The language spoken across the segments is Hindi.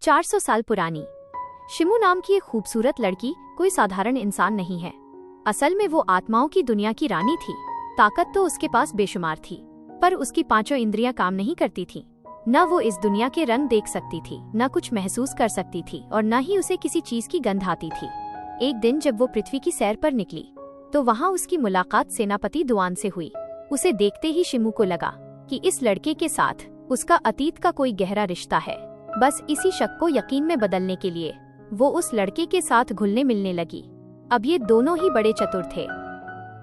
400 साल पुरानी। शिमू नाम की एक खूबसूरत लड़की कोई साधारण इंसान नहीं है। असल में वो आत्माओं की दुनिया की रानी थी। ताकत तो उसके पास बेशुमार थी, पर उसकी पांचों इंद्रियां काम नहीं करती थीं। न वो इस दुनिया के रंग देख सकती थी, न कुछ महसूस कर सकती थी, और न ही उसे किसी चीज की गंध आती थी। एक दिन जब वो पृथ्वी की सैर पर निकली तो वहाँ उसकी मुलाकात सेनापति दुआन से हुई। उसे देखते ही शिमू को लगा कि इस लड़के के साथ उसका अतीत का कोई गहरा रिश्ता है। बस इसी शक को यकीन में बदलने के लिए वो उस लड़के के साथ घुलने मिलने लगी। अब ये दोनों ही बड़े चतुर थे।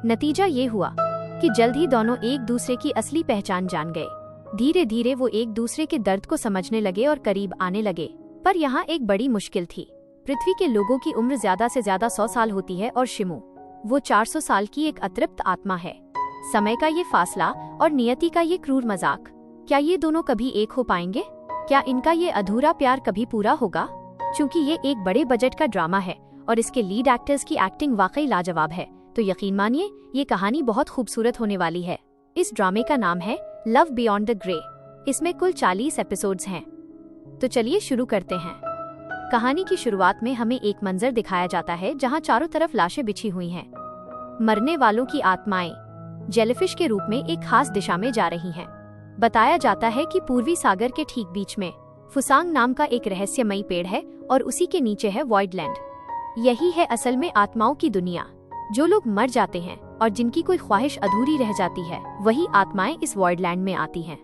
नतीजा ये हुआ कि जल्द ही दोनों एक दूसरे की असली पहचान जान गए। धीरे धीरे वो एक दूसरे के दर्द को समझने लगे और करीब आने लगे। पर यहाँ एक बड़ी मुश्किल थी। पृथ्वी के लोगों की उम्र ज्यादा से ज्यादा 100 साल होती है और शिमू वो 400 साल की एक अतृप्त आत्मा है। समय का ये फासला और नियति का ये क्रूर मजाक, क्या ये दोनों कभी एक हो पाएंगे? क्या इनका ये अधूरा प्यार कभी पूरा होगा? चूंकि ये एक बड़े बजट का ड्रामा है और इसके लीड एक्टर्स की एक्टिंग वाकई लाजवाब है, तो यकीन मानिए ये कहानी बहुत खूबसूरत होने वाली है। इस ड्रामे का नाम है लव बियॉन्ड द ग्रे। इसमें कुल 40 एपिसोड्स हैं। तो चलिए शुरू करते हैं। कहानी की शुरुआत में हमें एक मंजर दिखाया जाता है जहां चारों तरफ लाशें बिछी हुई हैं। मरने वालों की आत्माएं जेलीफिश के रूप में एक खास दिशा में जा रही हैं। बताया जाता है कि पूर्वी सागर के ठीक बीच में फुसांग नाम का एक रहस्यमयी पेड़ है और उसी के नीचे है वॉइड लैंड। यही है असल में आत्माओं की दुनिया। जो लोग मर जाते हैं और जिनकी कोई ख्वाहिश अधूरी रह जाती है, वही आत्माएं इस वॉइड लैंड में आती हैं।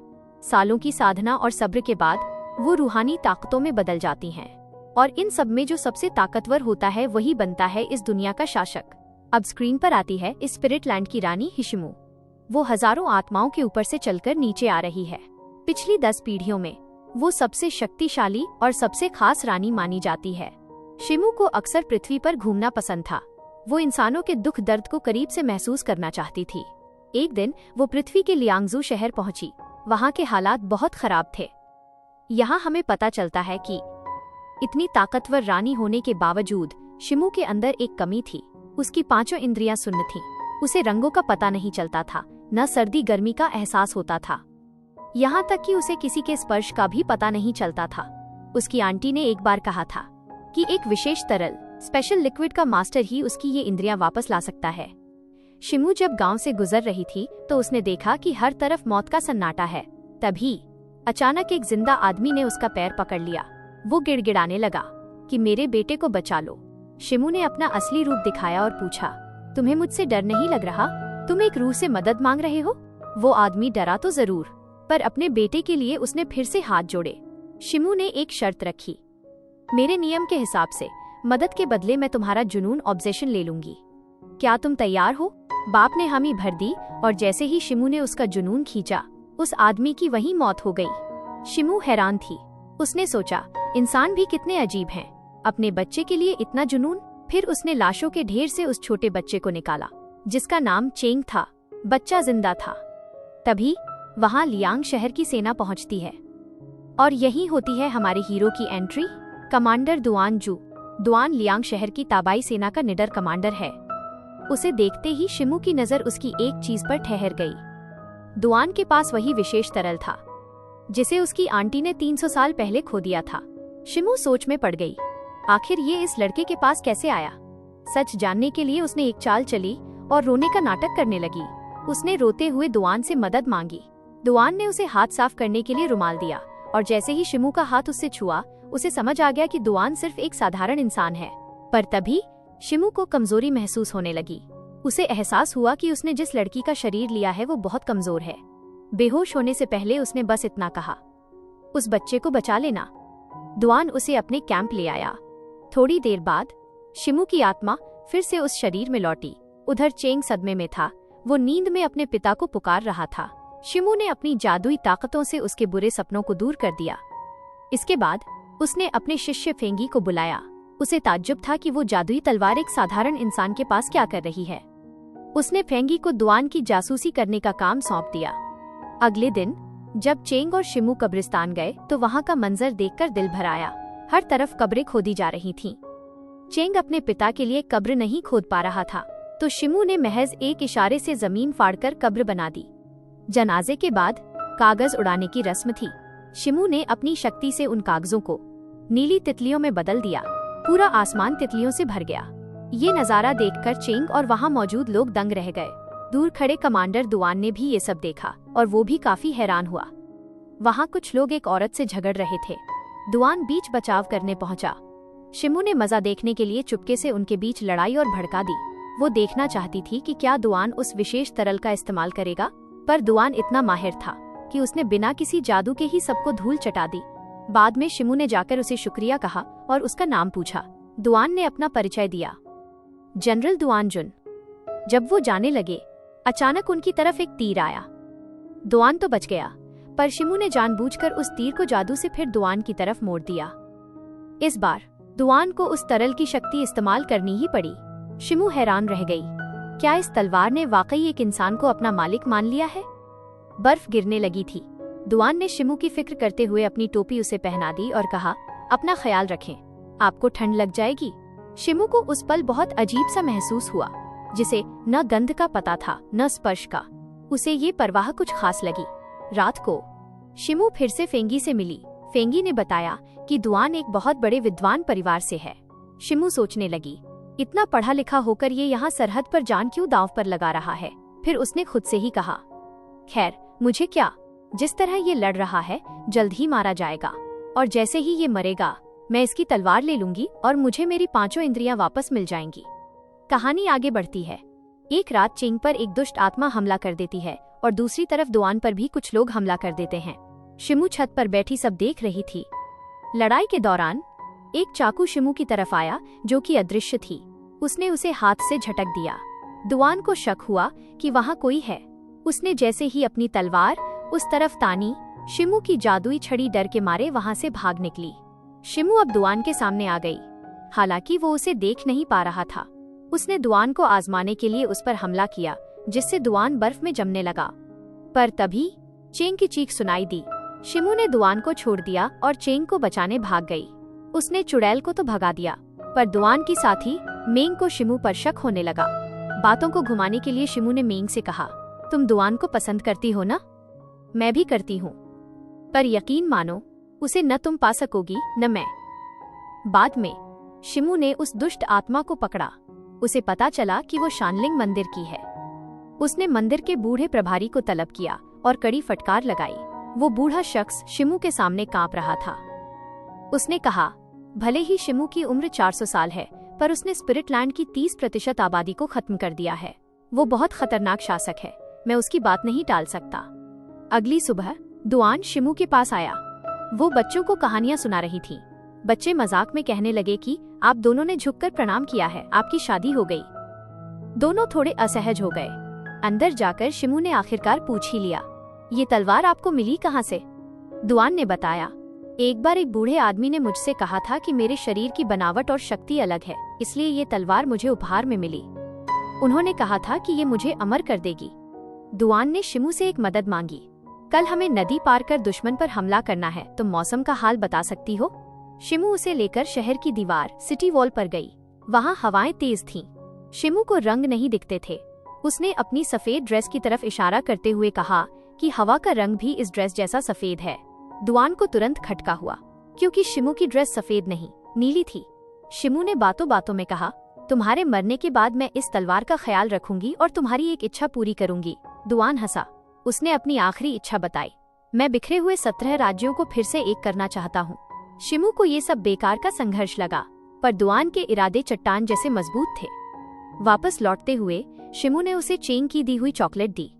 सालों की साधना और सब्र के बाद वो रूहानी ताकतों में बदल जाती हैं, और इन सब में जो सबसे ताकतवर होता है वही बनता है इस दुनिया का शासक। अब स्क्रीन पर आती है इस स्पिरिट लैंड की रानी शिमू। वो हजारों आत्माओं के ऊपर से चलकर नीचे आ रही है। पिछली 10 पीढ़ियों में वो सबसे शक्तिशाली और सबसे खास रानी मानी जाती है। शिमू को अक्सर पृथ्वी पर घूमना पसंद था। वो इंसानों के दुख दर्द को करीब से महसूस करना चाहती थी। एक दिन वो पृथ्वी के लियांगजू शहर पहुंची। वहाँ के हालात बहुत खराब थे। यहाँ हमें पता चलता है कि इतनी ताकतवर रानी होने के बावजूद शिमू के अंदर एक कमी थी। उसकी पांचों इंद्रियां सुन्न थीं। उसे रंगों का पता नहीं चलता था, न सर्दी गर्मी का एहसास होता था। यहाँ तक कि उसे किसी के स्पर्श का भी पता नहीं चलता था। उसकी आंटी ने एक बार कहा था कि एक विशेष तरल स्पेशल लिक्विड का मास्टर ही उसकी ये इंद्रियां वापस ला सकता है। शिमू जब गांव से गुजर रही थी तो उसने देखा कि हर तरफ मौत का सन्नाटा है। तभी अचानक एक जिंदा आदमी ने उसका पैर पकड़ लिया। वो गिड़गिड़ाने लगा कि मेरे बेटे को बचा लो। शिमू ने अपना असली रूप दिखाया और पूछा, तुम्हें मुझसे डर नहीं लग रहा? तुम एक रूह से मदद मांग रहे हो? वो आदमी डरा तो जरूर, पर अपने बेटे के लिए उसने फिर से हाथ जोड़े। शिमू ने एक शर्त रखी, मेरे नियम के हिसाब से मदद के बदले मैं तुम्हारा जुनून ऑब्सेशन ले लूंगी। क्या तुम तैयार हो? बाप ने हामी भर दी और जैसे ही शिमू ने उसका जुनून खींचा, उस आदमी की वहीं मौत हो गई। शिमू हैरान थी। उसने सोचा, इंसान भी कितने अजीब हैं, अपने बच्चे के लिए इतना जुनून। फिर उसने लाशों के ढेर से उस छोटे बच्चे को निकाला जिसका नाम चेंग था। बच्चा जिंदा था। तभी वहाँ लियांग शहर की सेना पहुँचती है और यही होती है हमारे हीरो की एंट्री। कमांडर दुआन जू। दुआन लियांग शहर की ताबाई सेना का निडर कमांडर है। उसे देखते ही शिमू की नजर उसकी एक चीज पर ठहर गई। दुआन के पास वही विशेष तरल था जिसे उसकी आंटी ने 300 साल पहले खो दिया था। शिमू सोच में पड़ गई, आखिर ये इस लड़के के पास कैसे आया? सच जानने के लिए उसने एक चाल चली और रोने का नाटक करने लगी। उसने रोते हुए दुआन से मदद मांगी। दुआन ने उसे हाथ साफ करने के लिए रुमाल दिया और जैसे ही शिमू का हाथ उससे छुआ, उसे समझ आ गया कि दुआन सिर्फ एक साधारण इंसान है। पर तभी शिमू को कमजोरी महसूस होने लगी। उसे एहसास हुआ कि उसने जिस लड़की का शरीर लिया है वो बहुत कमजोर है। बेहोश होने से पहले उसने बस इतना कहा, उस बच्चे को बचा लेना। दुआन उसे अपने कैंप ले आया। थोड़ी देर बाद शिमू की आत्मा फिर से उस शरीर में लौटी। उधर चेंग सदमे में था। वो नींद में अपने पिता को पुकार रहा था। शिमू ने अपनी जादुई ताकतों से उसके बुरे सपनों को दूर कर दिया। इसके बाद उसने अपने शिष्य फेंगी को बुलाया। उसे ताज्जुब था कि वो जादुई तलवार एक साधारण इंसान के पास क्या कर रही है। उसने फेंगी को दुआन की जासूसी करने का काम सौंप दिया। अगले दिन जब चेंग और शिमू कब्रिस्तान गए तो वहाँ का मंजर देखकर दिल भर आया। हर तरफ कब्रें खोदी जा रही थीं। चेंग अपने पिता के लिए कब्र नहीं खोद पा रहा था, तो शिमू ने महज एक इशारे से जमीन फाड़कर कब्र बना दी। जनाजे के बाद कागज उड़ाने की रस्म थी। शिमू ने अपनी शक्ति से उन कागजों को नीली तितलियों में बदल दिया। पूरा आसमान तितलियों से भर गया। ये नजारा देखकर चेंग और वहाँ मौजूद लोग दंग रह गए। दूर खड़े कमांडर दुआन ने भी ये सब देखा और वो भी काफी हैरान हुआ। वहाँ कुछ लोग एक औरत से झगड़ रहे थे। दुआन बीच बचाव करने पहुंचा। शिमू ने मजा देखने के लिए चुपके से उनके बीच लड़ाई और भड़का दी। वो देखना चाहती थी कि क्या दुआन उस विशेष तरल का इस्तेमाल करेगा, पर दुआन इतना माहिर था कि उसने बिना किसी जादू के ही सबको धूल चटा दी। बाद में शिमू ने जाकर उसे शुक्रिया कहा और उसका नाम पूछा। दुआन ने अपना परिचय दिया, जनरल दुआन जुन। जब वो जाने लगे, अचानक उनकी तरफ एक तीर आया। दुआन तो बच गया, पर शिमू ने जानबूझकर उस तीर को जादू से फिर दुआन की तरफ मोड़ दिया। इस बार दुआन को उस तरल की शक्ति इस्तेमाल करनी ही पड़ी। शिमू हैरान रह गई। क्या इस तलवार ने वाकई एक इंसान को अपना मालिक मान लिया है? बर्फ गिरने लगी थी। दुआन ने शिमू की फिक्र करते हुए अपनी टोपी उसे पहना दी और कहा, अपना ख्याल रखें, आपको ठंड लग जाएगी। शिमू को उस पल बहुत अजीब सा महसूस हुआ, जिसे न गंध का पता था न स्पर्श का। उसे ये परवाह कुछ खास लगी। रात को शिमू फिर से फेंगी से मिली। फेंगी ने बताया कि दुआन एक बहुत बड़े विद्वान परिवार से है। शिमू सोचने लगी, इतना पढ़ा लिखा होकर ये यहाँ सरहद पर जान क्यों दांव पर लगा रहा है। फिर उसने खुद से ही कहा, खैर मुझे क्या, जिस तरह ये लड़ रहा है जल्द ही मारा जाएगा, और जैसे ही ये मरेगा मैं इसकी तलवार ले लूंगी और मुझे मेरी 5 इंद्रियां वापस मिल जाएंगी। कहानी आगे बढ़ती है। एक रात चेंग पर एक दुष्ट आत्मा हमला कर देती है और दूसरी तरफ दुआन पर भी कुछ लोग हमला कर देते हैं। शिमू छत पर बैठी सब देख रही थी। लड़ाई के दौरान एक चाकू शिमू की तरफ आया जो कि अदृश्य थी। उसने उसे हाथ से झटक दिया। दुआन को शक हुआ कि वहाँ कोई है। उसने जैसे ही अपनी तलवार उस तरफ तानी, शिमू की जादुई छड़ी डर के मारे वहाँ से भाग निकली। शिमू अब दुआन के सामने आ गई, हालांकि वो उसे देख नहीं पा रहा था। उसने दुआन को आजमाने के लिए उस पर हमला किया, जिससे दुआन बर्फ में जमने लगा। पर तभी चेंग की चीख सुनाई दी। शिमू ने दुआन को छोड़ दिया और चेंग को बचाने भाग गई। उसने चुड़ैल को तो भगा दिया, पर दुआन की साथी मेंग को शिमू पर शक होने लगा। बातों को घुमाने के लिए शिमू ने मेंग से कहा, तुम दुआन को पसंद करती हो ना? मैं भी करती हूँ, पर यकीन मानो उसे न तुम पा सकोगी न मैं। बाद में शिमू ने उस दुष्ट आत्मा को पकड़ा। उसे पता चला कि वो शानलिंग मंदिर की है। उसने मंदिर के बूढ़े प्रभारी को तलब किया और कड़ी फटकार लगाई। वो बूढ़ा शख्स शिमू के सामने कांप रहा था। उसने कहा, भले ही शिमू की उम्र 400 साल है, पर उसने स्पिरिटलैंड की 30% आबादी को खत्म कर दिया है। वो बहुत खतरनाक शासक है, मैं उसकी बात नहीं टाल सकता। अगली सुबह दुआन शिमू के पास आया। वो बच्चों को कहानियां सुना रही थी। बच्चे मजाक में कहने लगे कि आप दोनों ने झुककर प्रणाम किया है, आपकी शादी हो गई। दोनों थोड़े असहज हो गए। अंदर जाकर शिमू ने आखिरकार पूछ ही लिया, ये तलवार आपको मिली कहाँ से? दुआन ने बताया, एक बार एक बूढ़े आदमी ने मुझसे कहा था कि मेरे शरीर की बनावट और शक्ति अलग है, इसलिए ये तलवार मुझे उपहार में मिली। उन्होंने कहा था कि ये मुझे अमर कर देगी। दुआन ने शिमू से एक मदद मांगी। कल हमें नदी पार कर दुश्मन पर हमला करना है, तुम मौसम का हाल बता सकती हो? शिमू उसे लेकर शहर की दीवार सिटी वॉल पर गई। वहाँ हवाएं तेज थीं। शिमू को रंग नहीं दिखते थे। उसने अपनी सफेद ड्रेस की तरफ इशारा करते हुए कहा कि हवा का रंग भी इस ड्रेस जैसा सफेद है। दुआन को तुरंत खटका हुआ, क्योंकि शिमू की ड्रेस सफेद नहीं नीली थी। शिमू ने बातों बातों में कहा, तुम्हारे मरने के बाद मैं इस तलवार का ख्याल रखूंगी और तुम्हारी एक इच्छा पूरी करूंगी। दुआन हंसा। उसने अपनी आखिरी इच्छा बताई, मैं बिखरे हुए 17 राज्यों को फिर से एक करना चाहता हूँ। शिमू को ये सब बेकार का संघर्ष लगा, पर दुआन के इरादे चट्टान जैसे मजबूत थे। वापस लौटते हुए शिमू ने उसे चेंग की दी हुई चॉकलेट दी।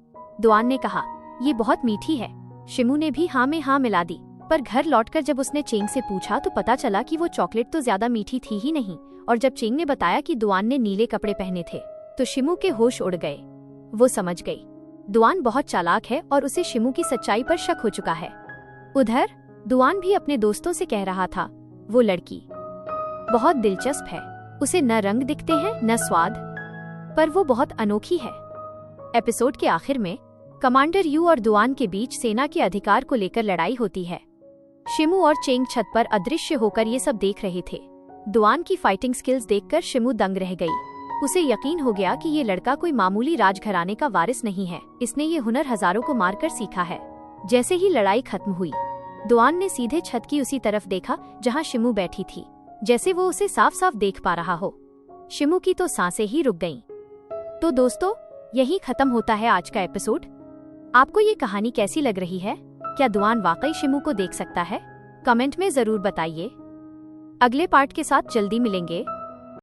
दुआन ने कहा, ये बहुत मीठी है। शिमू ने भी हाँ में हाँ मिला दी, पर घर लौटकर जब उसने चेंग से पूछा तो पता चला कि वो चॉकलेट तो ज्यादा मीठी थी ही नहीं। और जब चेंग ने बताया कि दुआन ने नीले कपड़े पहने थे, तो शिमू के होश उड़ गए। वो समझ गई दुआन बहुत चालाक है और उसे शिमू की सच्चाई पर शक हो चुका है। उधर दुआन भी अपने दोस्तों से कह रहा था, वो लड़की बहुत दिलचस्प है। उसे न रंग दिखते हैं न स्वाद, पर वो बहुत अनोखी है। एपिसोड के आखिर में कमांडर यू और दुआन के बीच सेना के अधिकार को लेकर लड़ाई होती है। शिमू और चेंग छत पर अदृश्य होकर ये सब देख रहे थे। दुआन की फाइटिंग स्किल्स देखकर शिमू दंग रह गई। उसे यकीन हो गया कि ये लड़का कोई मामूली राजघराने का वारिस नहीं है। इसने ये हुनर हजारों को मारकर सीखा है। जैसे ही लड़ाई खत्म हुई, दुआन ने सीधे छत की उसी तरफ देखा जहां शिमू बैठी थी, जैसे वो उसे साफ साफ देख पा रहा हो। शिमू की तो सांसें ही रुक गईं। तो दोस्तों, यही खत्म होता है आज का एपिसोड। आपको ये कहानी कैसी लग रही है? क्या दुआन वाकई शिमू को देख सकता है? कमेंट में जरूर बताइए। अगले पार्ट के साथ जल्दी मिलेंगे।